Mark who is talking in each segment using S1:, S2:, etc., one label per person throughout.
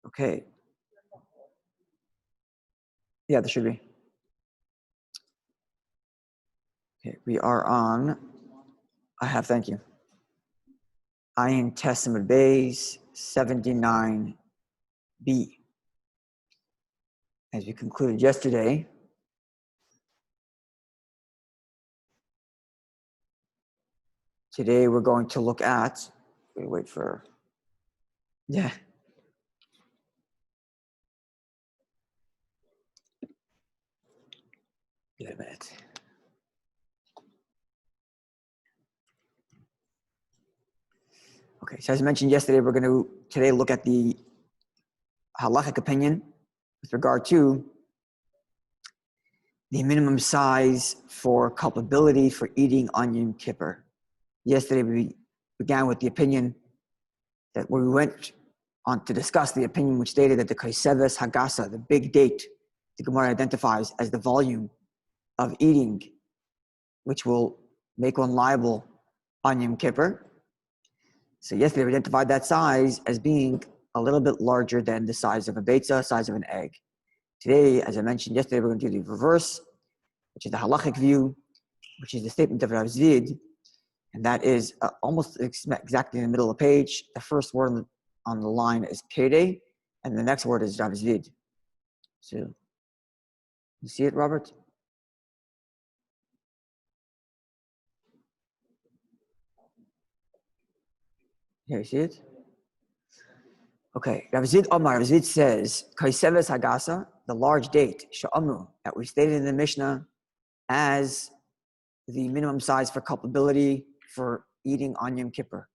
S1: Okay. Yeah, there should be. Okay, we are on, thank you. Ayin Testament Bays 79B. As we concluded yesterday, today we're going to look at, wait for, yeah. Give it a minute. Okay, so as I mentioned yesterday, we're going to today look at the halachic opinion with regard to the minimum size for culpability for eating on Yom Kippur. Yesterday we began with the opinion that we went on to discuss the opinion which stated that the Kaiseves Hagasa, the big date, the Gemara identifies as the volume of eating, which will make one liable on Yom Kippur. So yesterday we identified that size as being a little bit larger than the size of a beitza, size of an egg. Today, as I mentioned yesterday, we're going to do the reverse, which is the halachic view, which is the statement of Rabbi, and that is almost exactly in the middle of the page. The first word on the line is pede, and the next word is Rabbi. So, you see it, Robert? Yeah, you see it? Okay, Rabbi Zid says, Kaiseves Hagasa, the large date, Sha'amu, that we stated in the Mishnah as the minimum size for culpability for eating on Yom Kippur.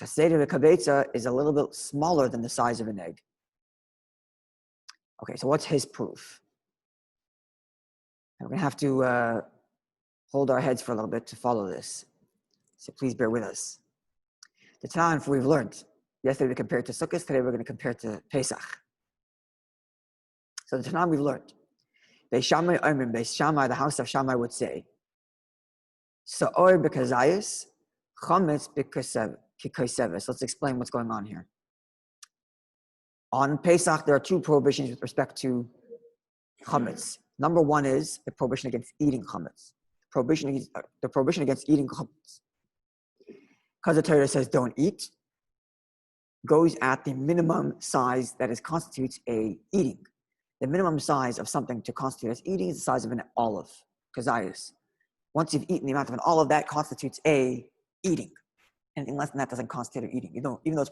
S1: Chaseda v'kabetza is a little bit smaller than the size of an egg. Okay, so what's his proof? And we're going to have to hold our heads for a little bit to follow this. So please bear with us. The Tanakh we've learned. Yesterday we compared to Sukkot, today we're going to compare to Pesach. So the Tanakh we've learned. Beis Shammai, the house of Shammai would say, Sa'or b'kazayis, Comets b'kaiseves. Let's explain what's going on here. On Pesach, there are two prohibitions with respect to Comets. Number one is the prohibition against eating Comets. The prohibition against eating Comets, because the Torah says don't eat, goes at the minimum size that constitutes a eating. The minimum size of something to constitute as eating is the size of an olive, kazayis. Once you've eaten the amount of an olive, that constitutes a eating. Anything less than that doesn't constitute an eating. Even though it's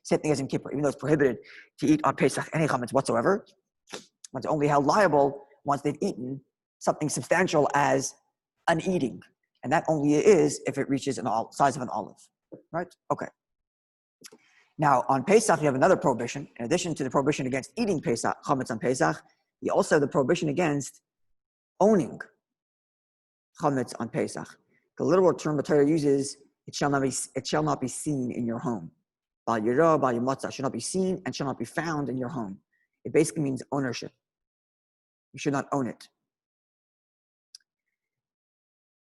S1: same thing as in Kippur, even though it's prohibited to eat on Pesach any chametz whatsoever, it's only held liable once they've eaten something substantial as an eating. And that only is if it reaches an size of an olive, right? Okay. Now, on Pesach, you have another prohibition. In addition to the prohibition against eating Pesach, chametz on Pesach, you also have the prohibition against owning chametz on Pesach. The literal term the Torah uses, it shall not be seen in your home. Bal yirah, bal yimotza, should not be seen and shall not be found in your home. It basically means ownership. You should not own it.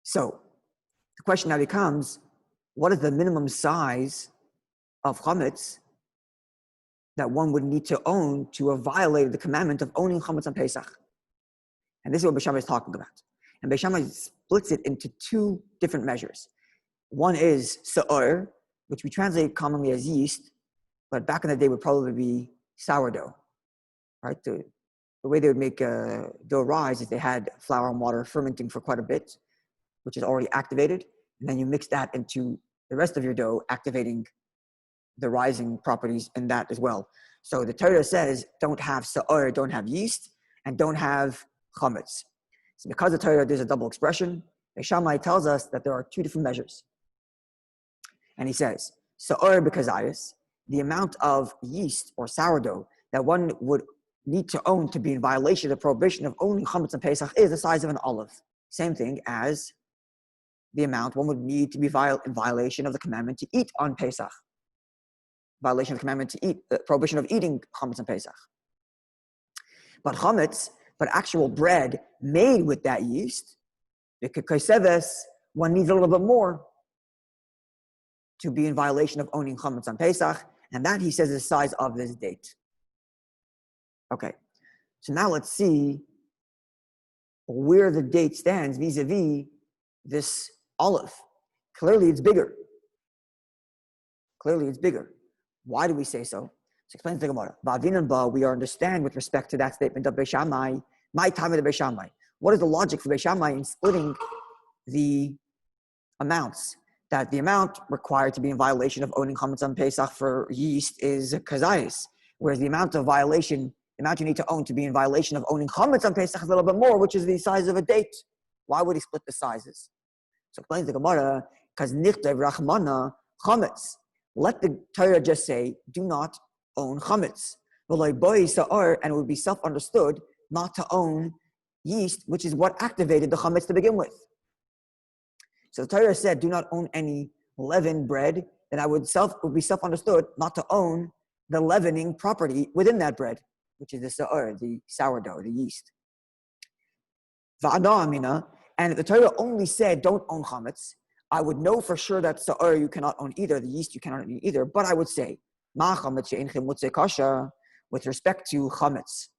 S1: So, the question now becomes, what is the minimum size of chametz that one would need to own to have violated the commandment of owning chametz on Pesach? And this is what Beis Shammai is talking about. And Beis Shammai splits it into two different measures. One is sa'or, which we translate commonly as yeast, but back in the day would probably be sourdough, right? The way they would make dough rise is they had flour and water fermenting for quite a bit, which is already activated, and then you mix that into the rest of your dough, activating the rising properties in that as well. So the Torah says, don't have sa'or, don't have yeast, and don't have chametz. So because the Torah, there's a double expression, Beis Shammai tells us that there are two different measures. And he says, sa'or b'kazayis, the amount of yeast or sourdough that one would need to own to be in violation of the prohibition of owning chametz on Pesach is the size of an olive. Same thing as the amount one would need to be in violation of the commandment to eat on Pesach. Violation of the commandment to eat, the prohibition of eating chametz on Pesach. But actual bread made with that yeast, one needs a little bit more to be in violation of owning chametz on Pesach, and that, he says, is the size of this date. Okay, so now let's see where the date stands vis-a-vis this olive. Clearly it's bigger. Clearly it's bigger. Why do we say so? So explains the Gemara. We understand with respect to that statement of Beis Shammai, my time of the Beis Shammai. What is the logic for Beis Shammai in splitting the amounts? That the amount required to be in violation of owning Comets on Pesach for yeast is kazayis, whereas the amount of violation, the amount you need to own to be in violation of owning Comets on Pesach is a little bit more, which is the size of a date. Why would he split the sizes? So explains the Gemara, because nichtav rachmana Comets. Let the Torah just say, do not own Comets. And it would be self-understood not to own yeast, which is what activated the Comets to begin with. So the Torah said, do not own any leavened bread, then it would be self-understood not to own the leavening property within that bread, which is the sa'ur, the sourdough, the yeast. And if the Torah only said, don't own Comets, I would know for sure that sa'ur you cannot own either, the yeast you cannot own either, but I would say, with respect to Comets,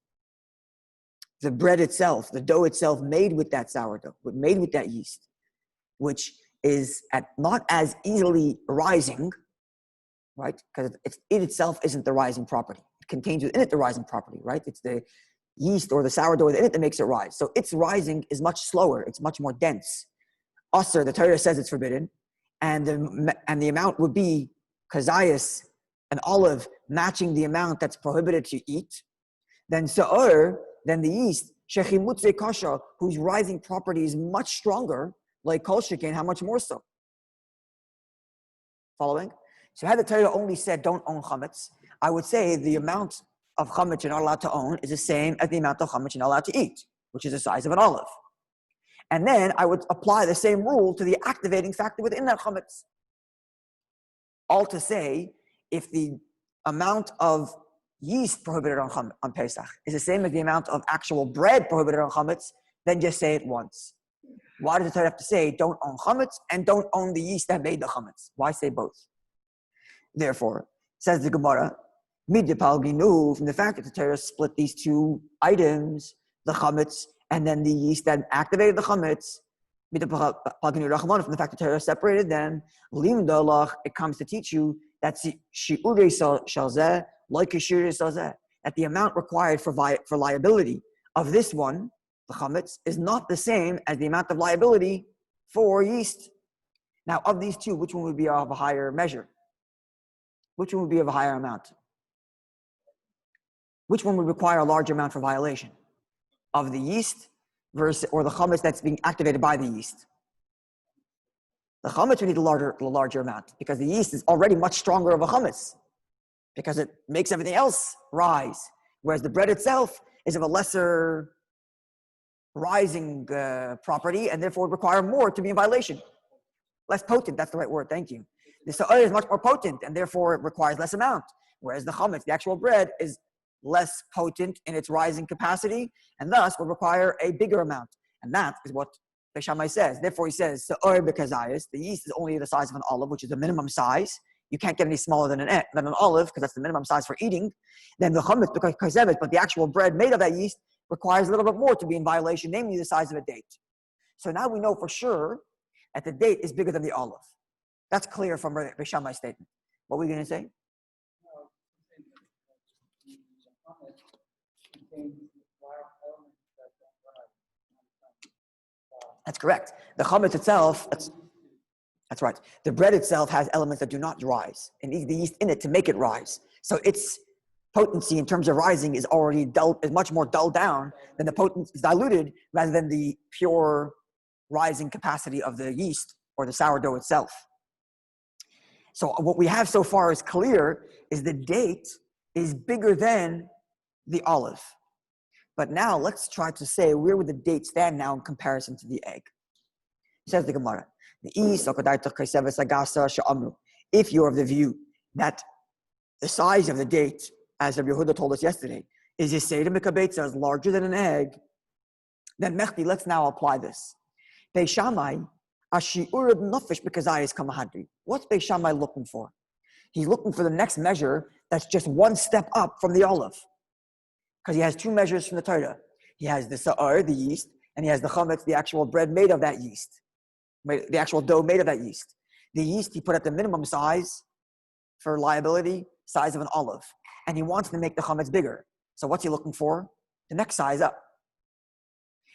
S1: the bread itself, the dough itself made with that sourdough, made with that yeast, which is not as easily rising, right? Because it itself isn't the rising property. It contains within it the rising property, right? It's the yeast or the sourdough within it that makes it rise. So its rising is much slower. It's much more dense. Usr, the Torah says it's forbidden, and the amount would be kazayas, an olive matching the amount that's prohibited to eat. Then sa'ur, then the yeast, shechimutze kasha, whose rising property is much stronger, like kol shekin, how much more so? Following? So had the Torah only said don't own chametz, I would say the amount of chametz you're not allowed to own is the same as the amount of chametz you're not allowed to eat, which is the size of an olive. And then I would apply the same rule to the activating factor within that chametz. All to say, if the amount of yeast prohibited on Pesach is the same as the amount of actual bread prohibited on chametz, then just say it once. Why does the Torah have to say don't own chametz and don't own the yeast that made the chametz? Why say both? Therefore, says the Gemara, from the fact that the Torah split these two items, the chametz and then the yeast that activated the chametz, from the fact that the Torah separated them, it comes to teach you that that the amount required for liability of this one, the chametz, is not the same as the amount of liability for yeast. Now, of these two, which one would be of a higher measure? Which one would be of a higher amount? Which one would require a larger amount for violation? Of the yeast or the chametz that's being activated by the yeast? The chametz would need a larger amount because the yeast is already much stronger of a chametz because it makes everything else rise, whereas the bread itself is of a lesser rising property and therefore would require more to be in violation. Less potent, that's the right word, thank you. The sa'ur is much more potent and therefore it requires less amount, whereas the chametz, the actual bread, is less potent in its rising capacity and thus would require a bigger amount. And that is what Beis Shammai says. Therefore he says, sa'ur bekazayis, the yeast is only the size of an olive, which is the minimum size. You can't get any smaller than an olive because that's the minimum size for eating. Then the chametz bekazayis, but the actual bread made of that yeast requires a little bit more to be in violation, namely the size of a date. So now we know for sure that the date is bigger than the olive. That's clear from Beis Shammai's statement. What were we going to say? That's correct. The chametz itself, that's right. The bread itself has elements that do not rise. It needs the yeast in it to make it rise. So its potency in terms of rising is already is much more dulled down than the potency is diluted rather than the pure rising capacity of the yeast or the sourdough itself. So what we have so far is clear is the date is bigger than the olive. But now let's try to say where would the date stand now in comparison to the egg. Says the Gemara, if you're of the view that the size of the date, as Rabbi Yehuda told us yesterday, is larger than an egg, then Mechti, let's now apply this. Beis Shammai, what's Beis Shammai looking for? He's looking for the next measure that's just one step up from the olive. Because he has two measures from the Torah. He has the sa'ar, the yeast, and he has the Comets, the actual bread made of that yeast, the actual dough made of that yeast. The yeast he put at the minimum size for liability, size of an olive. And he wants to make the Comets bigger. So what's he looking for? The next size up.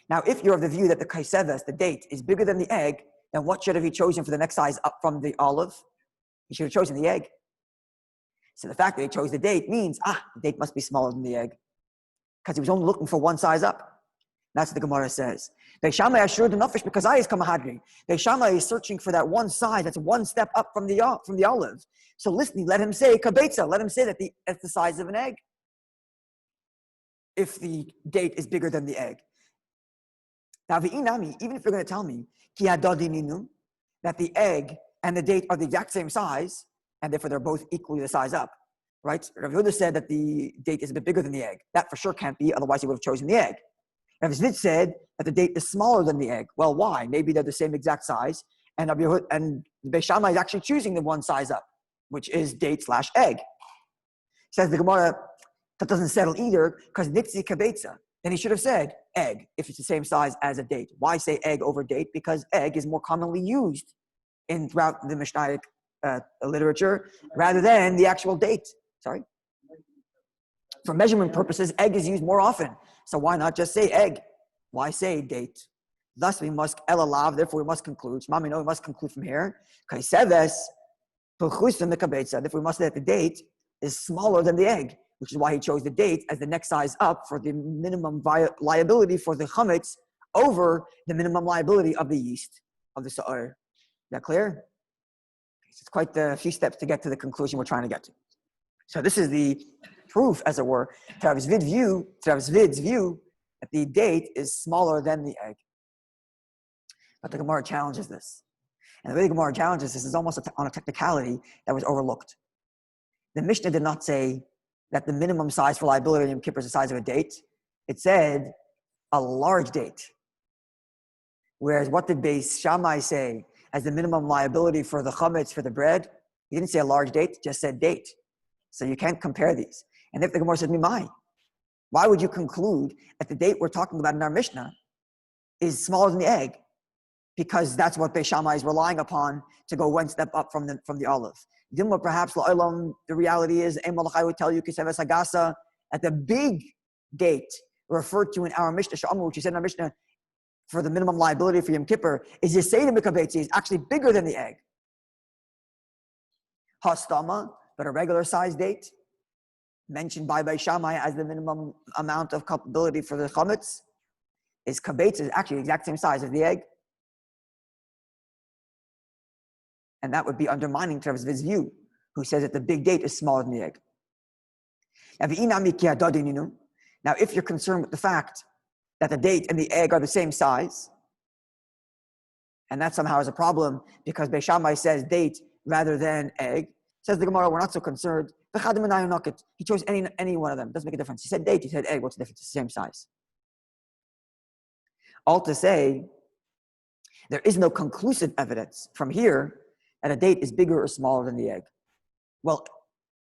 S1: Now, if you're of the view that the kaiseves, the date, is bigger than the egg, then what should have he chosen for the next size up from the olive? He should have chosen the egg. So the fact that he chose the date means, the date must be smaller than the egg. Because he was only looking for one size up. That's what the Gemara says. Beishamai assured the nafesh because I is kamahadri. Beishamai is searching for that one size that's one step up from the olive. So listening, let him say kabetza. Let him say that that's the size of an egg. If the date is bigger than the egg. Now, even if you're going to tell me that the egg and the date are the exact same size, and therefore they're both equally the size up, right? Rav Yehuda said that the date is a bit bigger than the egg. That for sure can't be, otherwise he would have chosen the egg. Rav Zvid said that the date is smaller than the egg. Well, why? Maybe they're the same exact size, and the Beis Shammai is actually choosing the one size up, which is date/egg. Says the Gemara, that doesn't settle either, because nitzi kabetza. Then he should have said egg, if it's the same size as a date. Why say egg over date? Because egg is more commonly used throughout the Mishnaic literature rather than the actual date. Sorry? For measurement purposes, egg is used more often. So why not just say egg? Why say date? Thus we must elalav, therefore we must conclude. Shmami, no, we must conclude from here. Kaiseves, therefore we must say that the date is smaller than the egg, which is why he chose the date as the next size up for the minimum liability for the chametz over the minimum liability of the yeast, of the sa'ar. Is that clear? It's quite a few steps to get to the conclusion we're trying to get to. So this is the proof, as it were, to Rav Zvid's view that the date is smaller than the egg. But the Gemara challenges this. And the way the Gemara challenges this is almost on a technicality that was overlooked. The Mishnah did not say that the minimum size for liability in Yom Kippur is the size of a date. It said a large date. Whereas what did Beis Shammai say as the minimum liability for the chametz, for the bread? He didn't say a large date, just said date. So you can't compare these. And if the Gemara said, Mimai, why would you conclude that the date we're talking about in our Mishnah is smaller than the egg? Because that's what Beis Shammai is relying upon to go one step up from the olive. Dilma, perhaps the reality is, I would tell you, that the big date referred to in our Mishnah, which you said in our Mishnah, for the minimum liability for Yom Kippur, is Yisayim Mikabetzi, is actually bigger than the egg. Hastama, but a regular size date, mentioned by Beis Shammai as the minimum amount of culpability for the Comets, is Kabetz, is actually the exact same size as the egg. And that would be undermining Rav Zvid's view, who says that the big date is smaller than the egg. Now, if you're concerned with the fact that the date and the egg are the same size, and that somehow is a problem because Beis Shammai says date rather than egg, says the Gemara, we're not so concerned. He chose any one of them. Doesn't make a difference. He said date, he said egg. What's the difference? It's the same size. All to say, there is no conclusive evidence from here that a date is bigger or smaller than the egg. Well,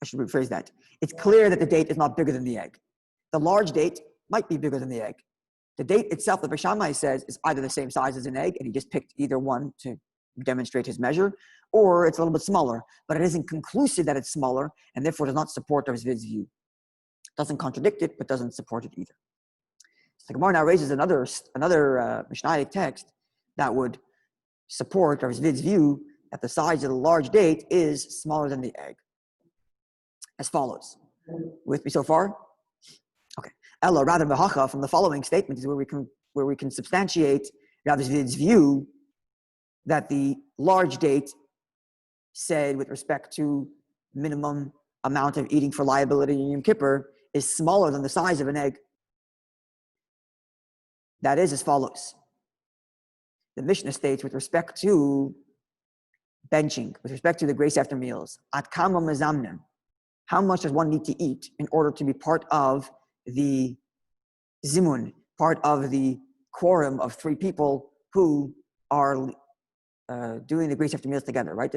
S1: I should rephrase that. It's clear that the date is not bigger than the egg. The large date might be bigger than the egg. The date itself, the Beis Shammai says, is either the same size as an egg, and he just picked either one to demonstrate his measure, or it's a little bit smaller, but it isn't conclusive that it's smaller, and therefore does not support Rav Zvid's view. Doesn't contradict it, but doesn't support it either. So the Gemara now raises another Mishnaic text that would support Rav Zvid's view that the size of the large date is smaller than the egg. As follows. With me so far? Okay. Ella, rather mehacha, from the following statement is where we can substantiate Rav Zvid's view that the large date said with respect to minimum amount of eating for liability in Yom Kippur is smaller than the size of an egg. That is as follows. The Mishnah states with respect to benching, with respect to the grace after meals, at kama mezamnim, how much does one need to eat in order to be part of the zimun, part of the quorum of 3 people who are doing the grace after meals together, right?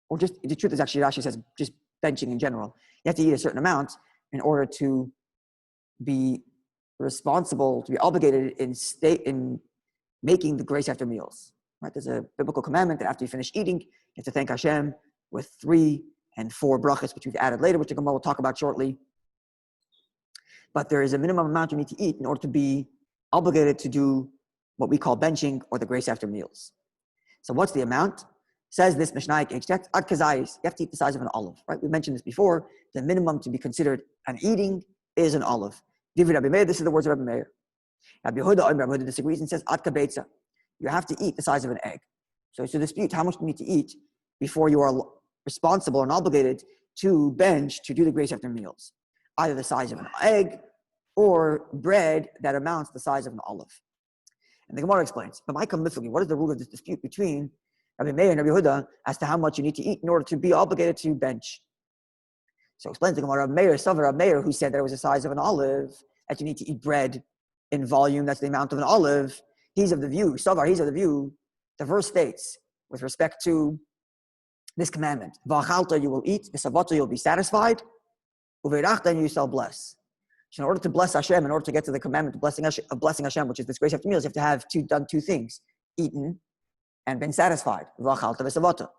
S1: Or just, the truth is actually, Rashi says just benching in general. You have to eat a certain amount in order to be responsible, to be obligated in making the grace after meals. Right? There's a biblical commandment that after you finish eating, you have to thank Hashem with 3 and 4 brachas, which we've added later, which the Gemara will talk about shortly. But there is a minimum amount you need to eat in order to be obligated to do what we call benching or the grace after meals. So what's the amount? Says this Mishnah, you have to eat the size of an olive. Right? We mentioned this before. The minimum to be considered an eating is an olive. This is the words of Rabbi Meir. Rabbi Yehuda disagrees and says, you have to eat the size of an egg. So it's a dispute how much you need to eat before you are responsible and obligated to bench to do the grace after meals. Either the size of an egg or bread that amounts to the size of an olive. And the Gemara explains, what is the rule of this dispute between Rabbi Meir and Rabbi Yehuda as to how much you need to eat in order to be obligated to bench? So explains the Gemara, Rabbi Meir, who said that it was the size of an olive, that you need to eat bread in volume, that's the amount of an olive. He's of the view, the verse states, with respect to this commandment, V'achalta, you will eat, V'savata, you'll be satisfied, Uveirachta, and you shall bless. So in order to bless Hashem, in order to get to the commandment of blessing Hashem, which is this grace after meals, you have to have done 2 things, eaten and been satisfied. V'achalta, V'savata.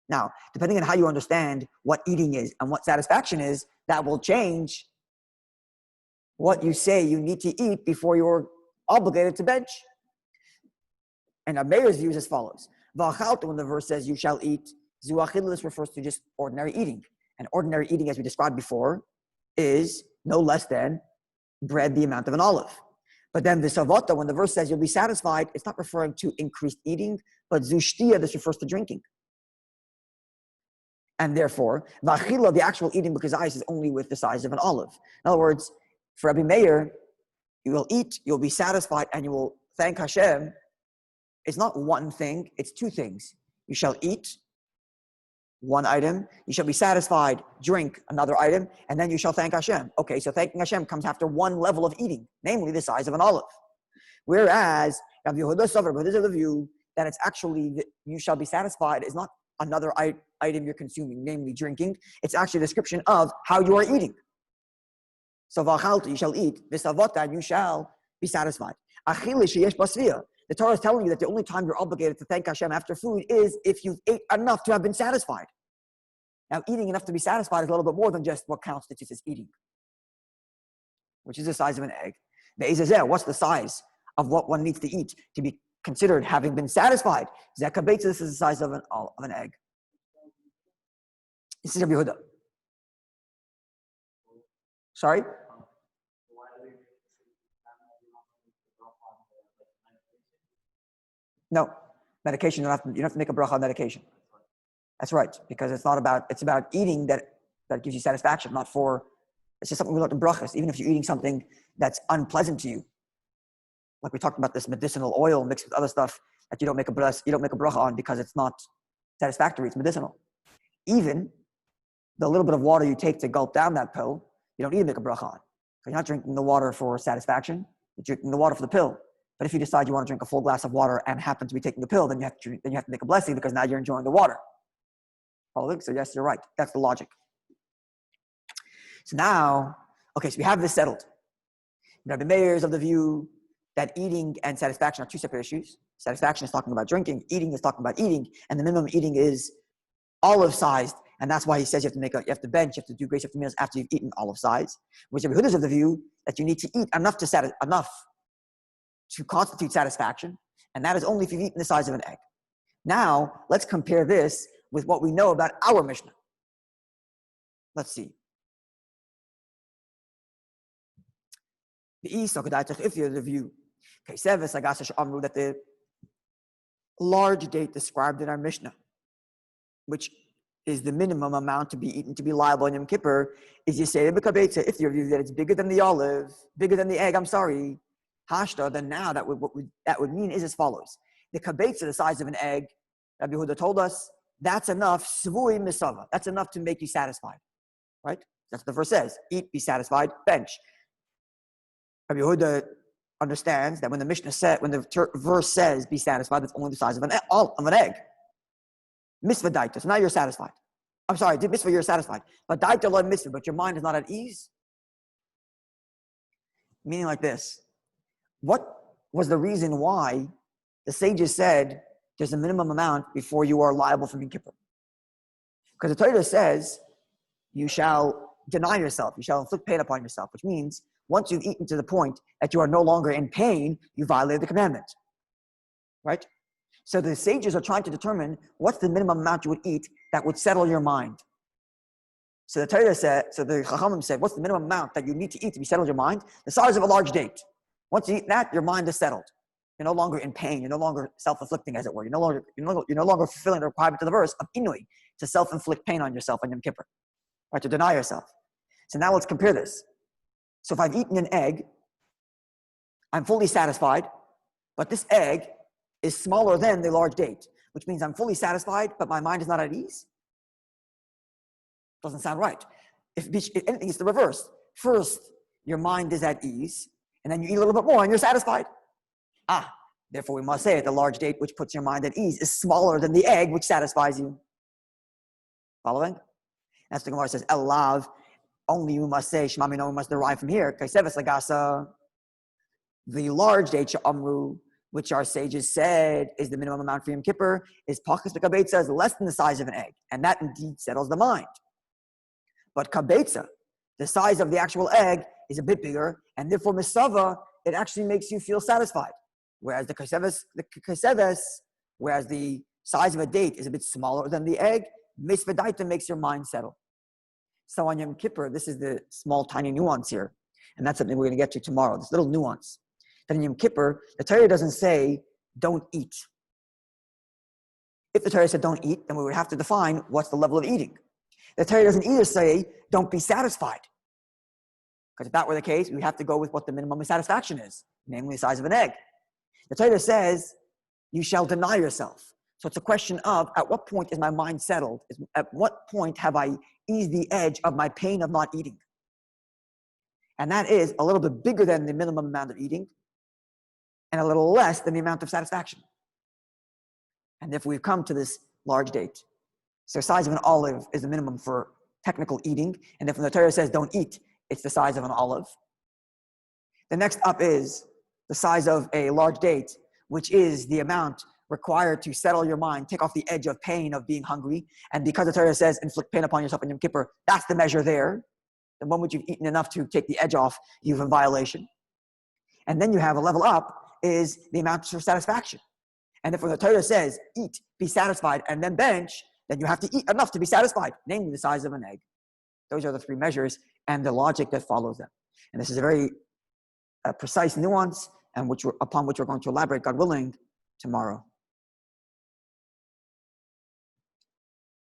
S1: Now, depending on how you understand what eating is and what satisfaction is, that will change what you say you need to eat before you're obligated to bench. And our Meir's view is as follows. V'achalta, when the verse says you shall eat, zuachidlis refers to just ordinary eating. And ordinary eating, as we described before, is no less than bread the amount of an olive. But then the savata, when the verse says you'll be satisfied, it's not referring to increased eating, but zushtia, this refers to drinking. And therefore, v'achila, the actual eating because ice is only with the size of an olive. In other words, for Rabbi Meir, you will eat, you'll be satisfied, and you will thank Hashem. It's not one thing, it's 2 things. You shall eat, one item. You shall be satisfied, drink, another item, and then you shall thank Hashem. Okay, so thanking Hashem comes after one level of eating, namely the size of an olive. Whereas, Rabbi Yehuda Sover, but this is the view that it's actually, you shall be satisfied is not another item you're consuming, namely drinking. It's actually a description of how you are eating. So v'achalta, you shall eat. V'savata, you shall be satisfied. Achili sheyesh basvia. The Torah is telling you that the only time you're obligated to thank Hashem after food is if you've ate enough to have been satisfied. Now, eating enough to be satisfied is a little bit more than just what constitutes as eating, which is the size of an egg. The Ezezer, what's the size of what one needs to eat to be considered having been satisfied? Zekabetza, this is the size of an egg. This is Rabbi Yehuda. Sorry? No, medication, you don't have to make a bracha on medication. That's right, because it's about eating that gives you satisfaction, it's just something we learned in brachas. Even if you're eating something that's unpleasant to you, like we talked about this medicinal oil mixed with other stuff that you don't make a bracha on because it's not satisfactory, it's medicinal. Even the little bit of water you take to gulp down that pill, you don't need to make a bracha on. You're not drinking the water for satisfaction, you're drinking the water for the pill. But if you decide you want to drink a full glass of water and happen to be taking the pill, then you have to make a blessing because now you're enjoying the water. So yes, you're right. That's the logic. So now, okay, so we have this settled. Rabbi Meir is of the view that eating and satisfaction are 2 separate issues. Satisfaction is talking about drinking, eating is talking about eating, and the minimum eating is olive-sized, and that's why he says you have to bench, you have to do grace after meals after you've eaten olive-size. Which Rabbi Yehuda is of the view that you need to eat enough to constitute satisfaction, and that is only if you've eaten the size of an egg. Now, let's compare this with what we know about our Mishnah. Let's see. If you're the view, that the large date described in our Mishnah, which is the minimum amount to be eaten to be liable in Yom Kippur, is you say, if your view that it's bigger than the olive, bigger than the egg, Hashta, then now that would mean is as follows. The kabetza, the size of an egg, Rabbi Yehuda told us, that's enough, svui misava. That's enough to make you satisfied. Right? That's what the verse says. Eat, be satisfied, bench. Rabbi Yehuda understands that when the Mishnah said, when the verse says be satisfied, that's only the size of an egg. Misvah daita. So now you're satisfied. I'm sorry, did misvah, you're satisfied. But daita lo misvah, but your mind is not at ease. Meaning like this. What was the reason why the sages said there's a minimum amount before you are liable for Yom Kippur? Because the Torah says you shall deny yourself, you shall inflict pain upon yourself, which means once you've eaten to the point that you are no longer in pain, you violated the commandment. Right? So the sages are trying to determine what's the minimum amount you would eat that would settle your mind. So the Torah said, so the Chachamim said, what's the minimum amount that you need to eat to be settled your mind? The size of a large date. Once you eat that, your mind is settled. You're no longer in pain. You're no longer self-inflicting, as it were. You're no longer fulfilling the requirement of the verse of inui, to self-inflict pain on yourself on Yom Kippur, right? To deny yourself. So now let's compare this. So if I've eaten an egg, I'm fully satisfied, but this egg is smaller than the large date, which means I'm fully satisfied, but my mind is not at ease. Doesn't sound right. If anything, it's the reverse. First, your mind is at ease, and then you eat a little bit more and you're satisfied. Therefore we must say that the large date which puts your mind at ease is smaller than the egg which satisfies you. Following? That's the Gemara says, Elav, only you must say, Shema Mino, we must derive from here. Kaiseves Lagasa, the large date, Sha'amru, which our sages said is the minimum amount for Yom Kippur, is Pachas Kabetza, is less than the size of an egg. And that indeed settles the mind. But Kabetza, the size of the actual egg, is a bit bigger, and therefore Misava, it actually makes you feel satisfied. Whereas the Kaiseves, whereas the size of a date is a bit smaller than the egg, Misvadaita makes your mind settle. So on Yom Kippur, this is the small, tiny nuance here. And that's something we're going to get to tomorrow, this little nuance. That in Yom Kippur, the Torah doesn't say, don't eat. If the Torah said don't eat, then we would have to define what's the level of eating. The Torah doesn't either say, don't be satisfied. Because if that were the case, we would have to go with what the minimum of satisfaction is, namely the size of an egg. The Torah says, you shall deny yourself. So it's a question of, at what point is my mind settled? At what point have I eased the edge of my pain of not eating? And that is a little bit bigger than the minimum amount of eating and a little less than the amount of satisfaction. And if we've come to this large date, so the size of an olive is the minimum for technical eating. And if the Torah says don't eat, it's the size of an olive. The next up is the size of a large date, which is the amount required to settle your mind, take off the edge of pain of being hungry. And because the Torah says inflict pain upon yourself in Yom Kippur, that's the measure there. The moment you've eaten enough to take the edge off, you're in violation. And then you have a level up is the amount of satisfaction. And if when the Torah says eat, be satisfied, and then bench, then you have to eat enough to be satisfied, namely the size of an egg. Those are the three measures and the logic that follows them. And this is a very precise nuance and upon which we're going to elaborate, God willing, tomorrow.